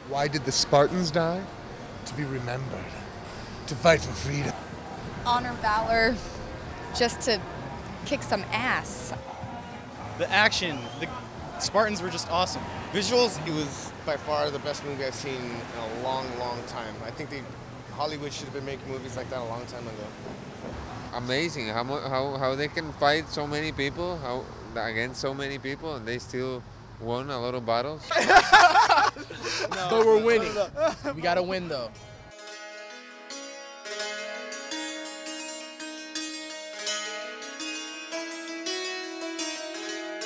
Why did the Spartans die? To be remembered. To fight for freedom. Honor, valor, just to kick some ass. The action, the Spartans were just awesome. Visuals, it was by far the best movie I've seen in a long, long time. I think Hollywood should have been making movies like that a long time ago. Amazing how they can fight so many people, against so many people, and they still won a lot of battles. But we're winning. We gotta win though.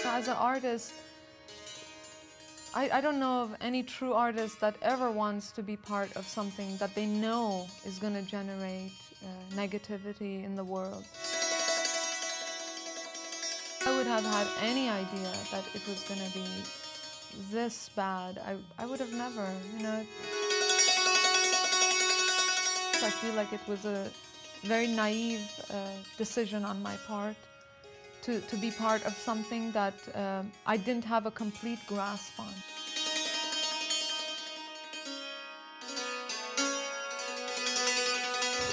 As an artist, I don't know of any true artist that ever wants to be part of something that they know is going to generate negativity in the world. I would have had any idea that it was going to be this bad. I would have never, you know. I feel like it was a very naive decision on my part to be part of something that I didn't have a complete grasp on.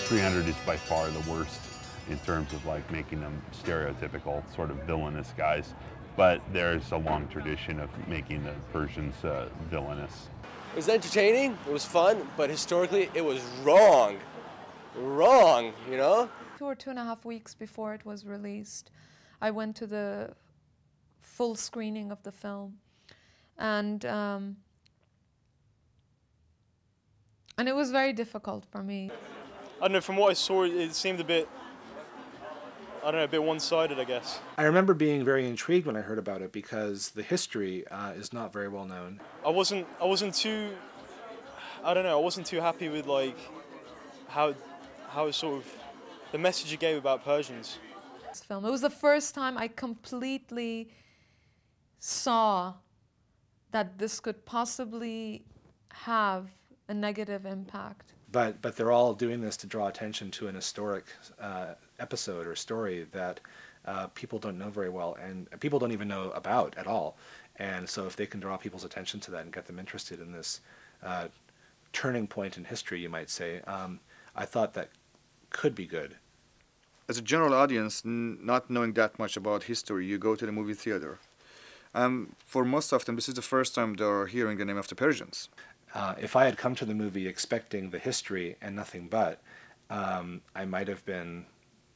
.300 is by far the worst in terms of like making them stereotypical, sort of villainous guys. But there's a long tradition of making the Persians villainous. It was entertaining, it was fun, but historically it was wrong. Wrong, you know? 2 or 2.5 weeks before it was released, I went to the full screening of the film, and it was very difficult for me. I don't know, from what I saw, it seemed a bit, I don't know, a bit one-sided, I guess. I remember being very intrigued when I heard about it because the history is not very well known. I wasn't too, I don't know, I wasn't too happy with like how it sort of, the message it gave about Persians. Film. It was the first time I completely saw that this could possibly have a negative impact. But they're all doing this to draw attention to an historic episode or story that people don't know very well, and people don't even know about at all. And so if they can draw people's attention to that and get them interested in this turning point in history, you might say, I thought that could be good. As a general audience, not knowing that much about history, you go to the movie theater. For most of them, this is the first time they're hearing the name of the Persians. If I had come to the movie expecting the history and nothing but, I might have been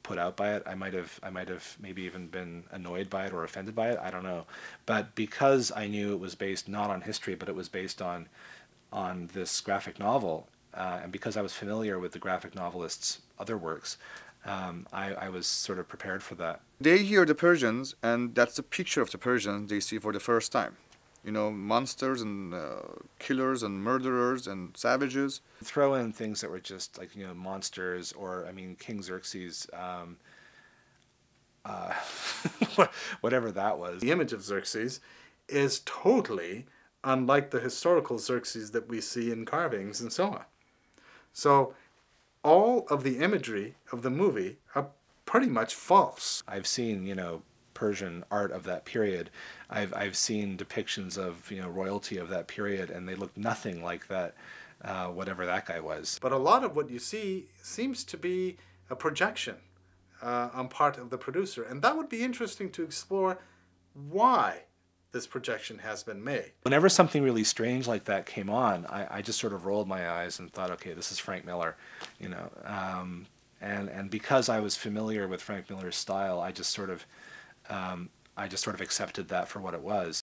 put out by it. I might have maybe even been annoyed by it or offended by it. I don't know. But because I knew it was based not on history, but it was based on this graphic novel, and because I was familiar with the graphic novelist's other works, I was sort of prepared for that. They hear the Persians, and that's the picture of the Persians they see for the first time. You know, monsters and killers and murderers and savages. Throw in things that were just like, you know, monsters, or, I mean, King Xerxes, whatever that was. The image of Xerxes is totally unlike the historical Xerxes that we see in carvings and so on. So all of the imagery of the movie are pretty much false. I've seen, you know, Persian art of that period. I've seen depictions of, you know, royalty of that period, and they look nothing like that, whatever that guy was. But a lot of what you see seems to be a projection on part of the producer, and that would be interesting to explore why this projection has been made. Whenever something really strange like that came on, I just sort of rolled my eyes and thought, okay, this is Frank Miller, you know. And because I was familiar with Frank Miller's style, I just sort of accepted that for what it was.